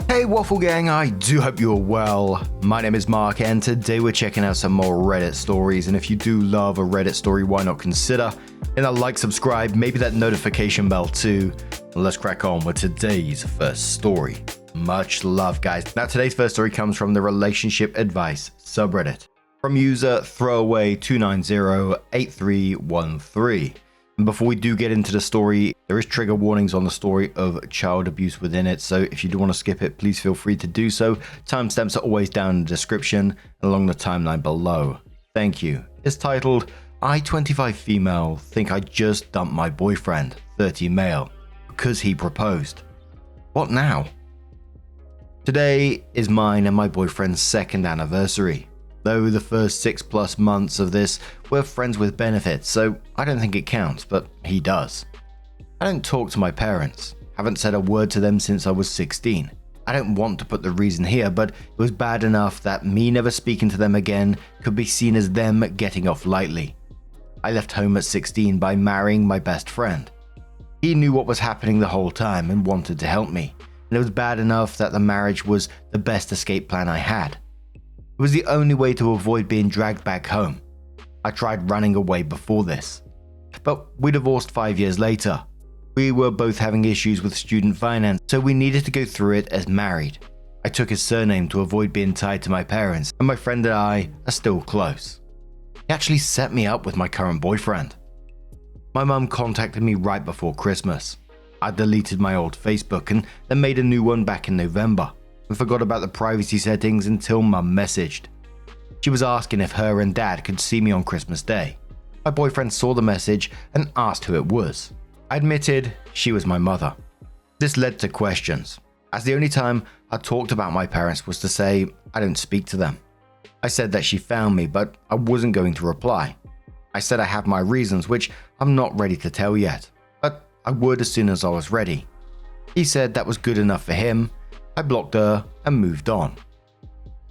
Hey Waffle Gang, I do hope you're well. My name is Mark and today we're checking out some more Reddit stories, and if you do love a Reddit story, why not consider hitting that like, subscribe, maybe that notification bell too. Let's crack on with today's first story. Much love, guys. Now today's first story comes from the relationship advice subreddit from user throwaway2908313. And before we do get into the story, there is trigger warnings on the story of child abuse within it, so if you do want to skip it, please feel free to do so. Timestamps are always down in the description and along the timeline below. Thank you. It's titled, I 25 female think I just dumped my boyfriend, 30 male, because he proposed. What now? Today is mine and my boyfriend's second anniversary. Though the first 6+ months of this were friends with benefits, so I don't think it counts, but he does. I don't talk to my parents, haven't said a word to them since I was 16. I don't want to put the reason here, but it was bad enough that me never speaking to them again could be seen as them getting off lightly. I left home at 16 by marrying my best friend. He knew what was happening the whole time and wanted to help me, and it was bad enough that the marriage was the best escape plan I had. It was the only way to avoid being dragged back home. I tried running away before this. But we divorced 5 years later. We were both having issues with student finance, so we needed to go through it as married. I took his surname to avoid being tied to my parents, and my friend and I are still close. He actually set me up with my current boyfriend. My mum contacted me right before Christmas. I deleted my old Facebook and then made a new one back in November. I forgot about the privacy settings until Mum messaged. She was asking if her and Dad could see me on Christmas Day. My boyfriend saw the message and asked who it was. I admitted she was my mother. This led to questions, as the only time I talked about my parents was to say I don't speak to them. I said that she found me, but I wasn't going to reply. I said I have my reasons, which I'm not ready to tell yet, but I would as soon as I was ready. He said that was good enough for him. I blocked her and moved on.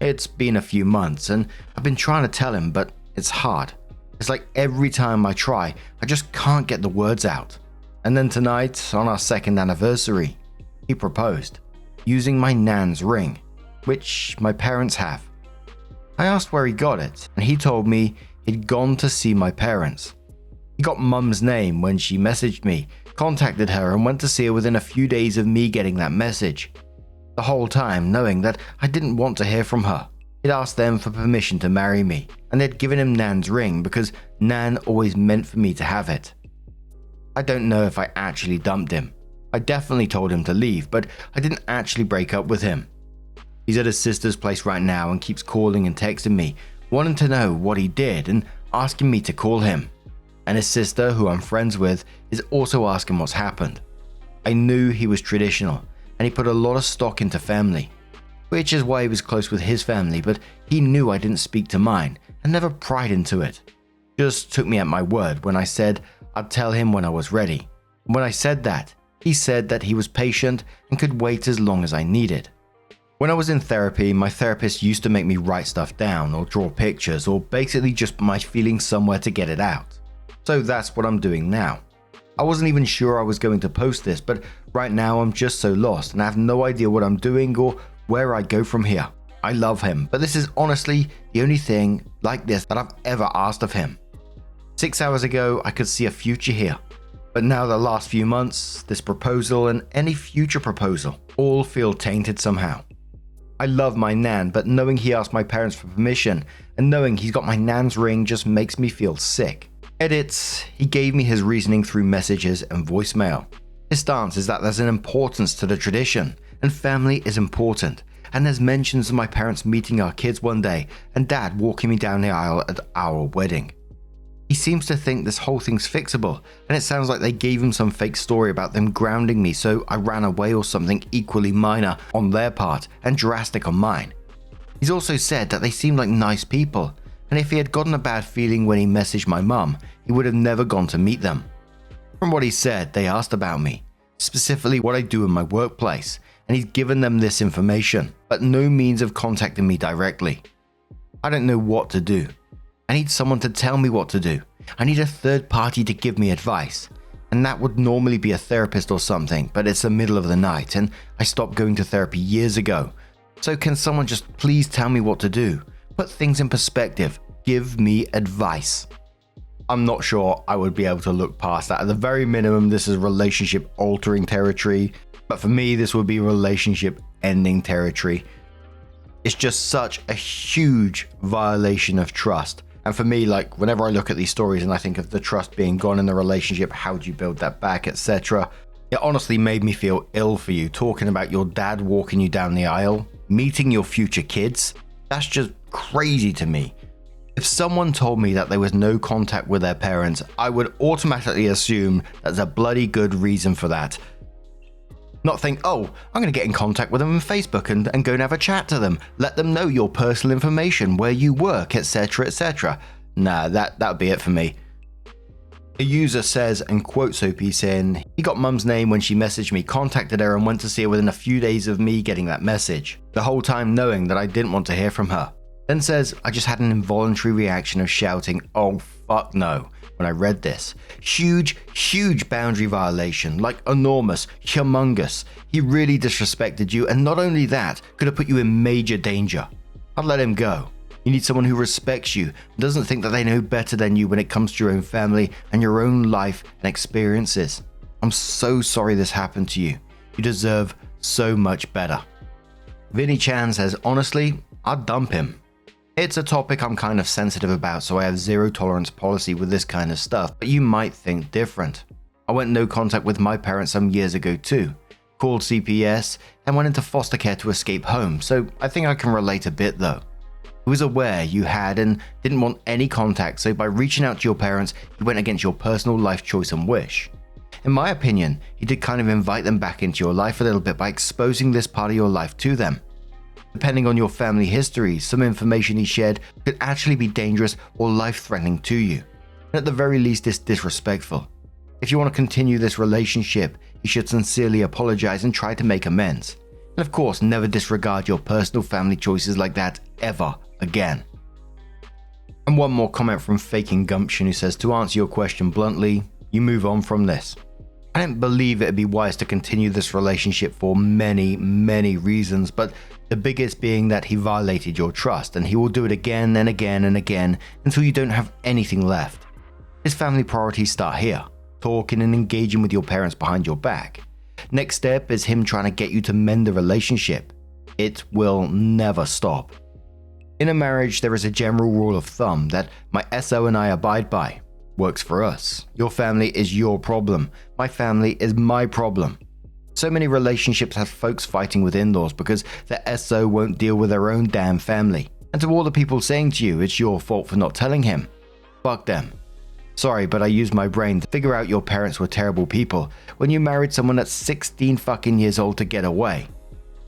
It's been a few months and I've been trying to tell him, but it's hard. It's like every time I try, I just can't get the words out. And then tonight, on our second anniversary, he proposed, using my nan's ring, which my parents have. I asked where he got it, and he told me he'd gone to see my parents. He got Mum's name when she messaged me, contacted her and went to see her within a few days of me getting that message. The whole time knowing that I didn't want to hear from her. He'd asked them for permission to marry me, and they'd given him Nan's ring because Nan always meant for me to have it. I don't know if I actually dumped him. I definitely told him to leave, but I didn't actually break up with him. He's at his sister's place right now and keeps calling and texting me, wanting to know what he did and asking me to call him. And his sister, who I'm friends with, is also asking what's happened. I knew he was traditional, and he put a lot of stock into family, which is why he was close with his family, but he knew I didn't speak to mine and never pried into it. Just took me at my word when I said I'd tell him when I was ready. When I said that, he said that he was patient and could wait as long as I needed. When I was in therapy, my therapist used to make me write stuff down or draw pictures or basically just put my feelings somewhere to get it out. So that's what I'm doing now. I wasn't even sure I was going to post this, but right now I'm just so lost and I have no idea what I'm doing or where I go from here. I love him, but this is honestly the only thing like this that I've ever asked of him. 6 hours ago, I could see a future here, but now the last few months, this proposal and any future proposal all feel tainted somehow. I love my nan, but knowing he asked my parents for permission and knowing he's got my nan's ring just makes me feel sick. Edits, he gave me his reasoning through messages and voicemail. His stance is that there's an importance to the tradition, and family is important, and there's mentions of my parents meeting our kids one day and Dad walking me down the aisle at our wedding. He seems to think this whole thing's fixable, and it sounds like they gave him some fake story about them grounding me so I ran away or something equally minor on their part and drastic on mine. He's also said that they seem like nice people, and if he had gotten a bad feeling when he messaged my mum, he would have never gone to meet them. From what he said, they asked about me, specifically what I do in my workplace, and he's given them this information, but no means of contacting me directly. I don't know what to do. I need someone to tell me what to do. I need a third party to give me advice. And that would normally be a therapist or something, but it's the middle of the night and I stopped going to therapy years ago. So can someone just please tell me what to do? Put things in perspective. Give me advice. I'm not sure I would be able to look past that. At the very minimum, this is relationship altering territory. But for me, this would be relationship ending territory. It's just such a huge violation of trust. And for me, like whenever I look at these stories and I think of the trust being gone in the relationship, how do you build that back, etc. It honestly made me feel ill for you, talking about your dad walking you down the aisle, meeting your future kids. That's just crazy to me. If someone told me that there was no contact with their parents, I would automatically assume there's a bloody good reason for that. Not think, oh, I'm going to get in contact with them on Facebook and go and have a chat to them. Let them know your personal information, where you work, etc, etc. Nah, that would be it for me. A user says, and quotes OP saying, he got mum's name when she messaged me, contacted her and went to see her within a few days of me getting that message. The whole time knowing that I didn't want to hear from her. Then says, I just had an involuntary reaction of shouting, oh fuck no, when I read this. Huge boundary violation, like enormous, humongous. He really disrespected you, and not only that, could have put you in major danger. I'd let him go. You need someone who respects you, and doesn't think that they know better than you when it comes to your own family and your own life and experiences. I'm so sorry this happened to you. You deserve so much better. Vinny Chan says, honestly, I'd dump him. It's a topic I'm kind of sensitive about, so I have zero tolerance policy with this kind of stuff, but you might think different. I went no contact with my parents some years ago too, called CPS, and went into foster care to escape home, so I think I can relate a bit though. He was aware you had and didn't want any contact, so by reaching out to your parents, he went against your personal life choice and wish. In my opinion, he did kind of invite them back into your life a little bit by exposing this part of your life to them. Depending on your family history, some information he shared could actually be dangerous or life-threatening to you. And at the very least, it's disrespectful. If you want to continue this relationship, you should sincerely apologize and try to make amends. And of course, never disregard your personal family choices like that ever again. And one more comment from Faking Gumption, who says, to answer your question bluntly, you move on from this. I don't believe it'd be wise to continue this relationship for many reasons, but the biggest being that he violated your trust, and he will do it again and again and again until you don't have anything left. His family priorities start here, talking and engaging with your parents behind your back. Next step is him trying to get you to mend the relationship. It will never stop. In a marriage, there is a general rule of thumb that my SO and I abide by. Works for us. Your family is your problem. My family is my problem. So many relationships have folks fighting with in-laws because their SO won't deal with their own damn family. And to all the people saying to you, it's your fault for not telling him. Fuck them. Sorry, but I used my brain to figure out your parents were terrible people when you married someone that's 16 fucking years old to get away.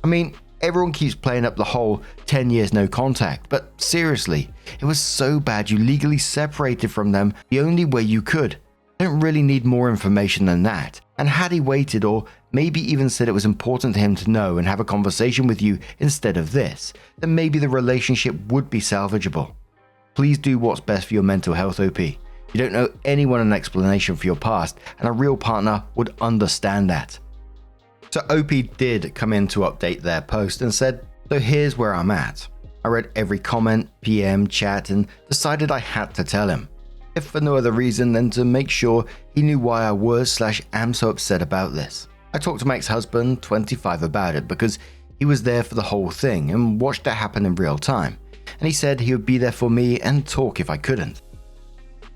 I mean, everyone keeps playing up the whole 10 years no contact, but seriously, it was so bad you legally separated from them the only way you could. I don't really need more information than that. And had he waited, or maybe even said it was important to him to know and have a conversation with you instead of this, then maybe the relationship would be salvageable. Please do what's best for your mental health, OP. You don't owe anyone an explanation for your past, and a real partner would understand that. So OP did come in to update their post and said, so here's where I'm at. I read every comment, PM, chat, and decided I had to tell him. If for no other reason than to make sure he knew why I was/am so upset about this. I talked to my ex-husband, 25, about it because he was there for the whole thing and watched it happen in real time. And he said he would be there for me and talk if I couldn't.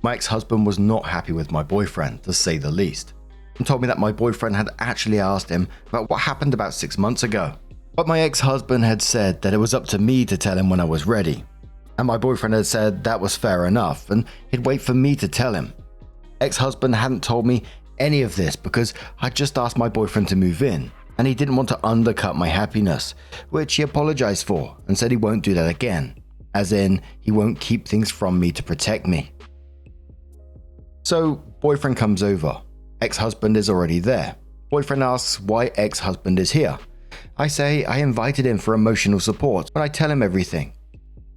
My ex-husband was not happy with my boyfriend, to say the least, and told me that my boyfriend had actually asked him about what happened about 6 months ago. But my ex-husband had said that it was up to me to tell him when I was ready. And my boyfriend had said that was fair enough and he'd wait for me to tell him. Ex-husband hadn't told me any of this because I'd just asked my boyfriend to move in and he didn't want to undercut my happiness, which he apologized for and said he won't do that again, as in he won't keep things from me to protect me. So boyfriend comes over. Ex-husband is already there. Boyfriend asks why ex-husband is here. I say I invited him for emotional support when I tell him everything.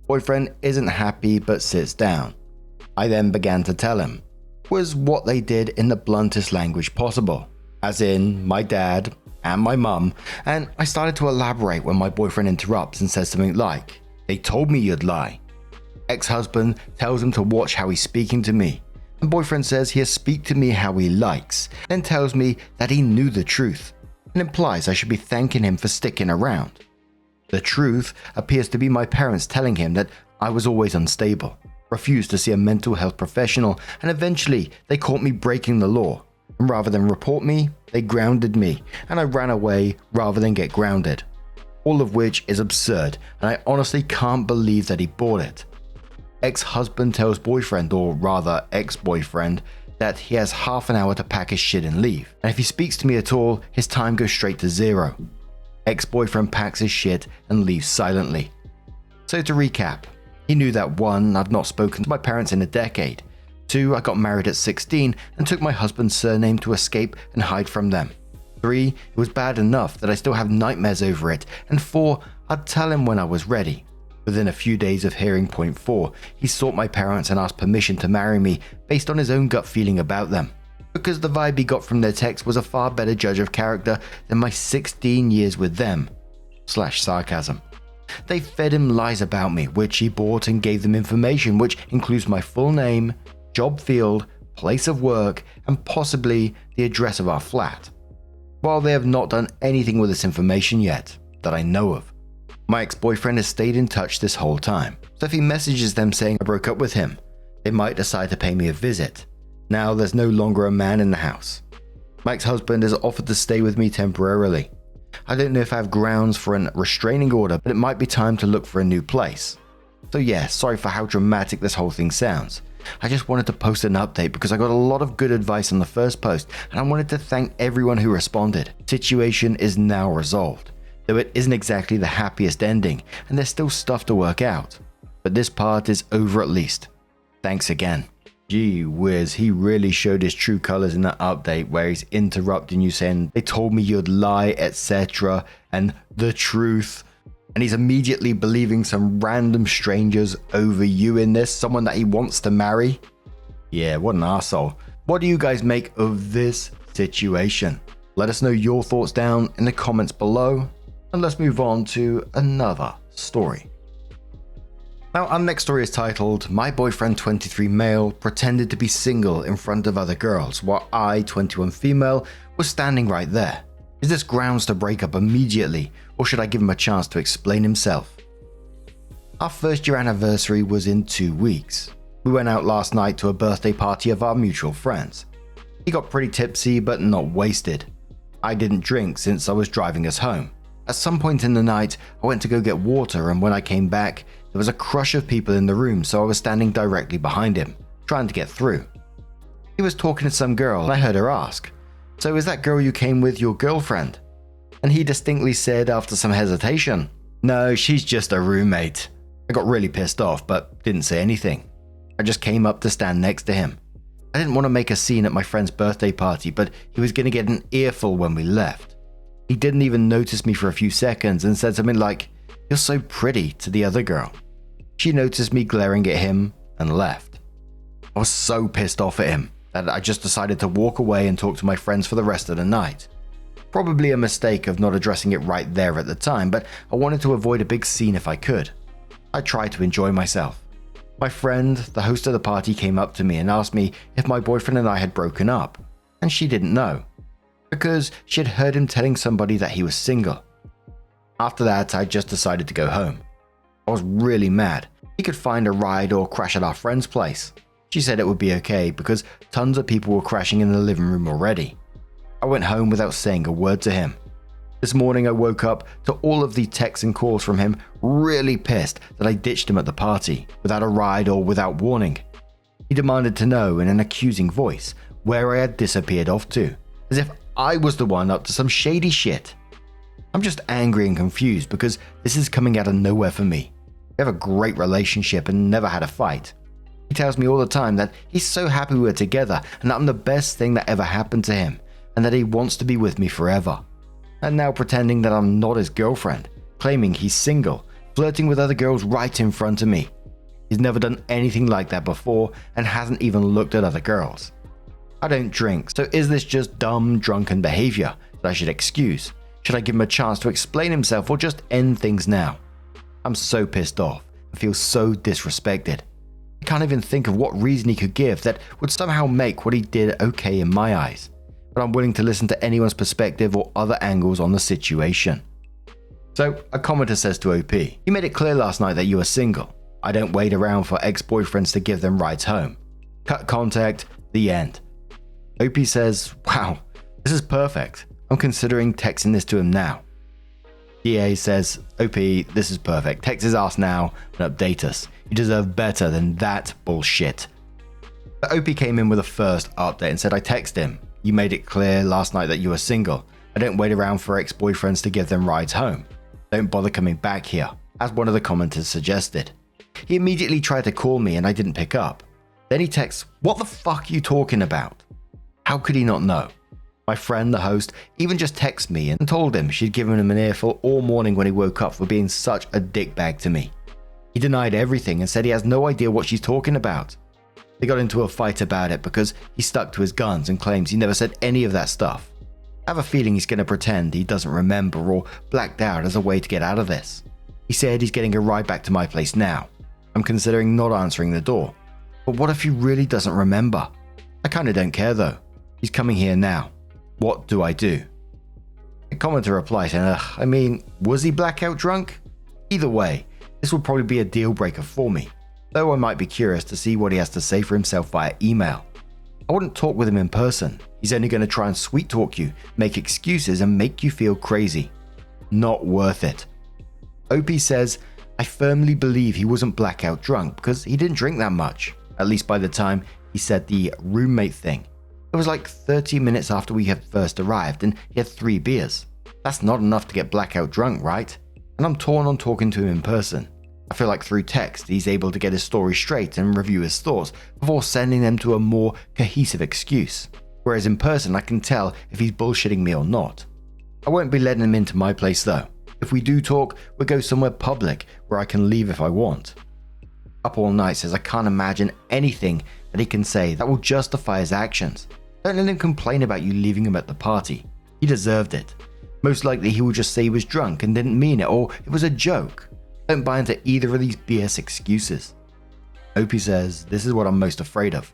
Boyfriend isn't happy but sits down. I then began to tell him. was what they did in the bluntest language possible, as in my dad and my mum, and I started to elaborate when my boyfriend interrupts and says something like, "They told me you'd lie." Ex-husband tells him to watch how he's speaking to me, and boyfriend says he'll speak to me how he likes, then tells me that he knew the truth, and implies I should be thanking him for sticking around. The truth appears to be my parents telling him that I was always unstable, refused to see a mental health professional, and eventually they caught me breaking the law. And rather than report me, they grounded me, and I ran away rather than get grounded. All of which is absurd, and I honestly can't believe that he bought it. Ex-husband tells boyfriend, or rather ex-boyfriend, that he has half an hour to pack his shit and leave, and if he speaks to me at all, his time goes straight to 0. Ex-boyfriend packs his shit and leaves silently. So to recap, he knew that 1, I've not spoken to my parents in a decade, 2, I got married at 16 and took my husband's surname to escape and hide from them, 3, it was bad enough that I still have nightmares over it, and 4, I'd tell him when I was ready. Within a few days of hearing point 4, he sought my parents and asked permission to marry me based on his own gut feeling about them, because the vibe he got from their text was a far better judge of character than my 16 years with them. /sarcasm. They fed him lies about me, which he bought, and gave them information which includes my full name, job field, place of work, and possibly the address of our flat. While they have not done anything with this information yet, that I know of. My ex-boyfriend has stayed in touch this whole time, so if he messages them saying I broke up with him, they might decide to pay me a visit. Now there's no longer a man in the house. My ex-husband has offered to stay with me temporarily. I don't know if I have grounds for a restraining order, but it might be time to look for a new place. So yeah, sorry for how dramatic this whole thing sounds. I just wanted to post an update because I got a lot of good advice on the first post, and I wanted to thank everyone who responded. Situation is now resolved, though it isn't exactly the happiest ending, and there's still stuff to work out. But this part is over at least. Thanks again. Gee whiz, he really showed his true colors in that update where he's interrupting you saying, "They told me you'd lie, etc. and the truth." And he's immediately believing some random strangers over you in this, someone that he wants to marry. Yeah, what an arsehole. What do you guys make of this situation? Let us know your thoughts down in the comments below, and let's move on to another story. Now, our next story is titled, "My boyfriend 23 male pretended to be single in front of other girls while I 21 female was standing right there. Is this grounds to break up immediately, or should I give him a chance to explain himself?" Our first year anniversary was in 2 weeks. We went out last night to a birthday party of our mutual friends. He got pretty tipsy but not wasted. I didn't drink since I was driving us home. At some point in the night, I went to go get water, and when I came back, there was a crush of people in the room, so I was standing directly behind him, trying to get through. He was talking to some girl, and I heard her ask, "So is that girl you came with your girlfriend?" And he distinctly said after some hesitation, "No, she's just a roommate." I got really pissed off, but didn't say anything. I just came up to stand next to him. I didn't want to make a scene at my friend's birthday party, but he was going to get an earful when we left. He didn't even notice me for a few seconds and said something like, "You're so pretty," to the other girl. She noticed me glaring at him and left. I was so pissed off at him that I just decided to walk away and talk to my friends for the rest of the night. Probably a mistake of not addressing it right there at the time, but I wanted to avoid a big scene if I could. I tried to enjoy myself. My friend, the host of the party, came up to me and asked me if my boyfriend and I had broken up, and she didn't know, because she had heard him telling somebody that he was single. After that, I just decided to go home. I was really mad. He could find a ride or crash at our friend's place. She said it would be okay because tons of people were crashing in the living room already. I went home without saying a word to him. This morning I woke up to all of the texts and calls from him, really pissed that I ditched him at the party, without a ride or without warning. He demanded to know in an accusing voice where I had disappeared off to, as if I was the one up to some shady shit. I'm just angry and confused because this is coming out of nowhere for me. We have a great relationship and never had a fight. He tells me all the time that he's so happy we're together and that I'm the best thing that ever happened to him and that he wants to be with me forever. And now pretending that I'm not his girlfriend, claiming he's single, flirting with other girls right in front of me. He's never done anything like that before and hasn't even looked at other girls. I don't drink, so is this just dumb, drunken behavior that I should excuse? Should I give him a chance to explain himself or just end things now? I'm so pissed off and feel so disrespected. I can't even think of what reason he could give that would somehow make what he did okay in my eyes, but I'm willing to listen to anyone's perspective or other angles on the situation. So, a commenter says to OP, "You made it clear last night that you were single. I don't wait around for ex-boyfriends to give them rides home. Cut contact, the end." OP says, "Wow, this is perfect. I'm considering texting this to him now." DA says, "OP, this is perfect. Text his ass now and update us. You deserve better than that bullshit." But OP came in with a first update and said, "I text him. You made it clear last night that you were single. I don't wait around for ex-boyfriends to give them rides home. Don't bother coming back here," as one of the commenters suggested. He immediately tried to call me and I didn't pick up. Then he texts, "What the fuck are you talking about?" How could he not know? My friend, the host, even just texted me and told him she'd given him an earful all morning when he woke up for being such a dickbag to me. He denied everything and said he has no idea what she's talking about. They got into a fight about it because he stuck to his guns and claims he never said any of that stuff. I have a feeling he's going to pretend he doesn't remember or blacked out as a way to get out of this. He said he's getting a ride back to my place now. I'm considering not answering the door. But what if he really doesn't remember? I kinda don't care though. He's coming here now. What do I do? A commenter replies saying, I mean, was he blackout drunk? Either way, this will probably be a deal breaker for me, though I might be curious to see what he has to say for himself via email. I wouldn't talk with him in person. He's only going to try and sweet talk you, make excuses and make you feel crazy. Not worth it. OP says, I firmly believe he wasn't blackout drunk because he didn't drink that much, at least by the time he said the roommate thing. It was like 30 minutes after we had first arrived and he had 3 beers. That's not enough to get blackout drunk, right? And I'm torn on talking to him in person. I feel like through text he's able to get his story straight and review his thoughts before sending them to a more cohesive excuse. Whereas in person I can tell if he's bullshitting me or not. I won't be letting him into my place though. If we do talk, we'll go somewhere public where I can leave if I want. Up All Night says I can't imagine anything that he can say that will justify his actions. Don't let him complain about you leaving him at the party. He deserved it. Most likely he will just say he was drunk and didn't mean it, or it was a joke. Don't buy into either of these BS excuses. Opie says, this is what I'm most afraid of.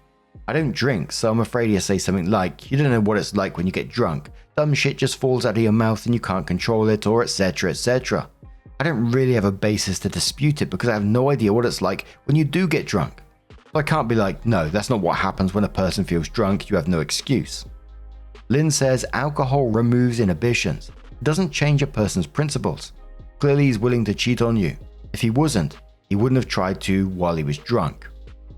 I don't drink, so I'm afraid he'll say something like, you don't know what it's like when you get drunk. Dumb shit just falls out of your mouth and you can't control it, or etc, etc. I don't really have a basis to dispute it because I have no idea what it's like when you do get drunk. So I can't be like, no, that's not what happens when a person feels drunk, you have no excuse. Lynn says alcohol removes inhibitions. It doesn't change a person's principles. Clearly he's willing to cheat on you. If he wasn't, he wouldn't have tried to while he was drunk.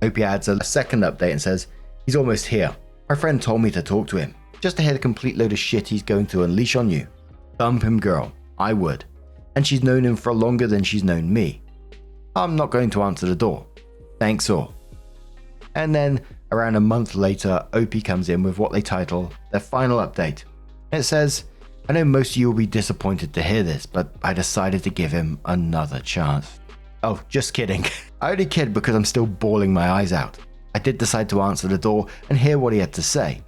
Opie adds a second update and says, he's almost here. My friend told me to talk to him, just to hear the complete load of shit he's going to unleash on you. Dump him, girl. I would. And she's known him for longer than she's known me. I'm not going to answer the door. Thanks all. And then, around a month later, Opie comes in with what they title their final update. It says, I know most of you will be disappointed to hear this, but I decided to give him another chance. Oh, just kidding. I only kid because I'm still bawling my eyes out. I did decide to answer the door and hear what he had to say,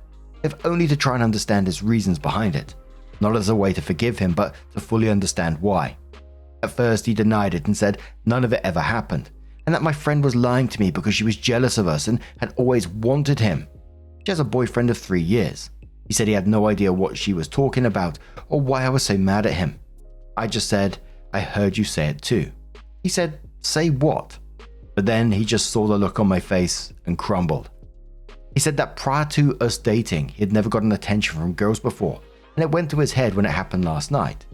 if only to try and understand his reasons behind it. Not as a way to forgive him, but to fully understand why. At first he denied it and said none of it ever happened, and that my friend was lying to me because she was jealous of us and had always wanted him. She has a boyfriend of 3 years. He said he had no idea what she was talking about or why I was so mad at him. I just said, I heard you say it too. He said, say what? But then he just saw the look on my face and crumbled. He said that prior to us dating, he had never gotten attention from girls before, and it went to his head when it happened last night.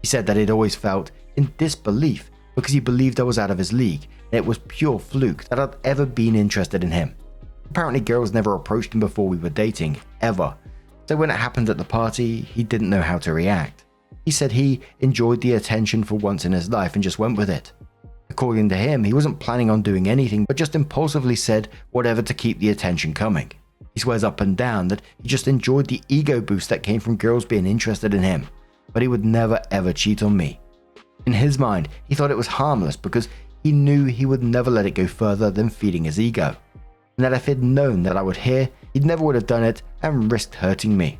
He said that he'd always felt in disbelief because he believed I was out of his league, and it was pure fluke that I'd ever been interested in him. Apparently girls never approached him before we were dating, ever. So when it happened at the party, he didn't know how to react. He said he enjoyed the attention for once in his life and just went with it. According to him, he wasn't planning on doing anything but just impulsively said whatever to keep the attention coming. He swears up and down that he just enjoyed the ego boost that came from girls being interested in him, but he would never ever cheat on me. In his mind, he thought it was harmless because he knew he would never let it go further than feeding his ego. And that if he'd known that I would hear, he never would have done it and risked hurting me.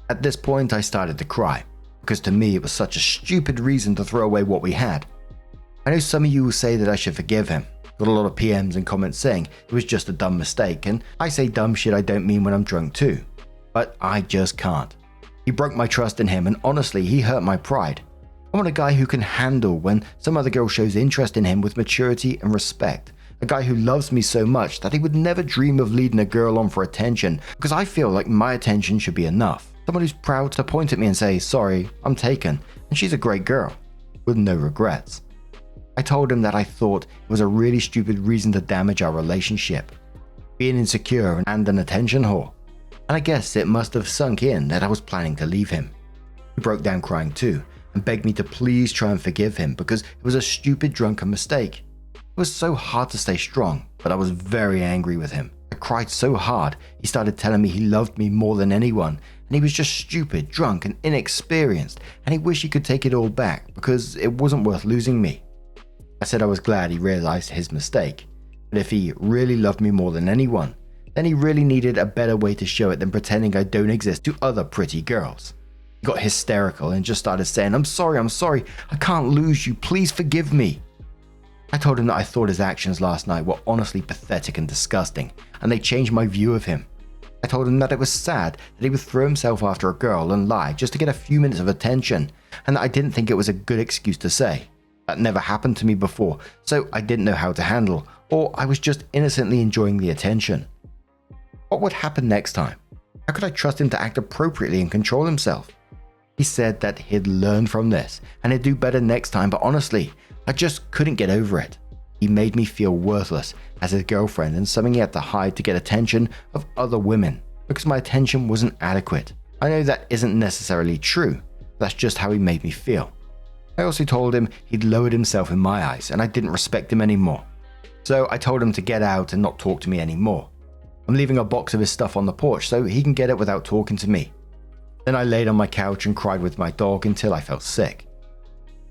At this point, I started to cry, because to me it was such a stupid reason to throw away what we had. I know some of you will say that I should forgive him. Got a lot of PMs and comments saying it was just a dumb mistake, and I say dumb shit I don't mean when I'm drunk too. But I just can't. He broke my trust in him, and honestly, he hurt my pride. I want a guy who can handle when some other girl shows interest in him with maturity and respect. A guy who loves me so much that he would never dream of leading a girl on for attention, because I feel like my attention should be enough. Someone who's proud to point at me and say, sorry, I'm taken, and she's a great girl, with no regrets. I told him that I thought it was a really stupid reason to damage our relationship. Being insecure and an attention whore. And I guess it must have sunk in that I was planning to leave him. He broke down crying too, and begged me to please try and forgive him because it was a stupid drunken mistake. It was so hard to stay strong, but I was very angry with him. I cried so hard, he started telling me he loved me more than anyone, and he was just stupid, drunk, and inexperienced, and he wished he could take it all back because it wasn't worth losing me. I said I was glad he realized his mistake, but if he really loved me more than anyone, then he really needed a better way to show it than pretending I don't exist to other pretty girls. He got hysterical and just started saying, I'm sorry, I can't lose you, please forgive me. I told him that I thought his actions last night were honestly pathetic and disgusting, and they changed my view of him. I told him that it was sad that he would throw himself after a girl and lie just to get a few minutes of attention, and that I didn't think it was a good excuse to say. That never happened to me before, so I didn't know how to handle, or I was just innocently enjoying the attention. What would happen next time? How could I trust him to act appropriately and control himself? He said that he'd learn from this, and he'd do better next time, but honestly, I just couldn't get over it. He made me feel worthless as his girlfriend and something he had to hide to get attention of other women because my attention wasn't adequate. I know that isn't necessarily true, that's just how he made me feel. I also told him he'd lowered himself in my eyes and I didn't respect him anymore. So I told him to get out and not talk to me anymore. I'm leaving a box of his stuff on the porch so he can get it without talking to me. Then I laid on my couch and cried with my dog until I felt sick.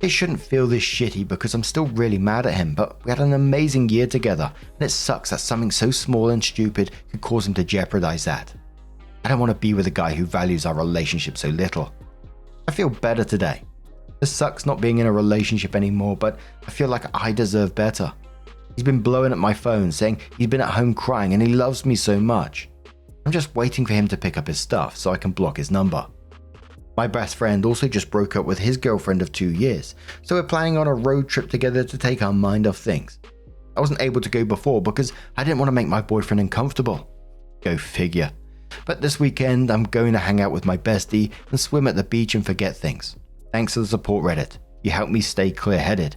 It shouldn't feel this shitty because I'm still really mad at him, but we had an amazing year together and it sucks that something so small and stupid could cause him to jeopardize that. I don't want to be with a guy who values our relationship so little. I feel better today. It sucks not being in a relationship anymore, but I feel like I deserve better. He's been blowing up my phone saying he's been at home crying and he loves me so much. I'm just waiting for him to pick up his stuff so I can block his number. My best friend also just broke up with his girlfriend of 2 years, so we're planning on a road trip together to take our mind off things. I wasn't able to go before because I didn't want to make my boyfriend uncomfortable. Go figure. But this weekend I'm going to hang out with my bestie and swim at the beach and forget things. Thanks to the support Reddit. You helped me stay clear-headed.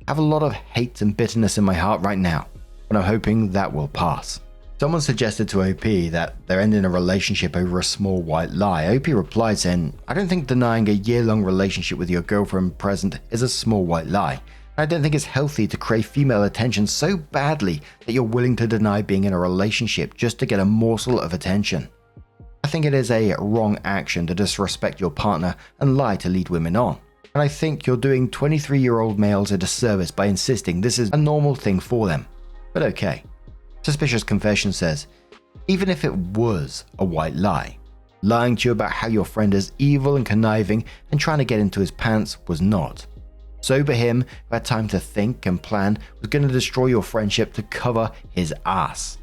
I have a lot of hate and bitterness in my heart right now, but I'm hoping that will pass. Someone suggested to OP that they're ending a relationship over a small white lie. OP replied saying, I don't think denying a year-long relationship with your girlfriend present is a small white lie. I don't think it's healthy to crave female attention so badly that you're willing to deny being in a relationship just to get a morsel of attention. I think it is a wrong action to disrespect your partner and lie to lead women on. And I think you're doing 23-year-old males a disservice by insisting this is a normal thing for them. But okay. Suspicious Confession says, even if it was a white lie, lying to you about how your friend is evil and conniving and trying to get into his pants was not. Sober him, who had time to think and plan, was going to destroy your friendship to cover his ass.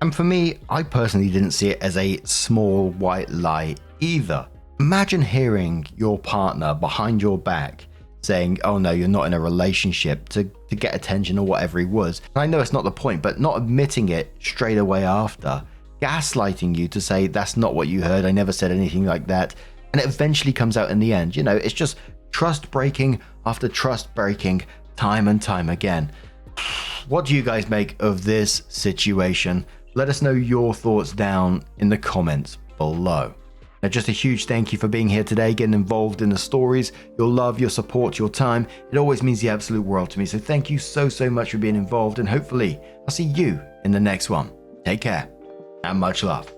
And for me, I personally didn't see it as a small white lie either. Imagine hearing your partner behind your back saying, oh no, you're not in a relationship to get attention or whatever he was. And I know it's not the point, but not admitting it straight away after, gaslighting you to say that's not what you heard, I never said anything like that. And it eventually comes out in the end. You know, it's just trust breaking after trust breaking time and time again. What do you guys make of this situation? Let us know your thoughts down in the comments below. Now, just a huge thank you for being here today, getting involved in the stories, your love, your support, your time. It always means the absolute world to me. So thank you so much for being involved, and hopefully I'll see you in the next one. Take care and much love.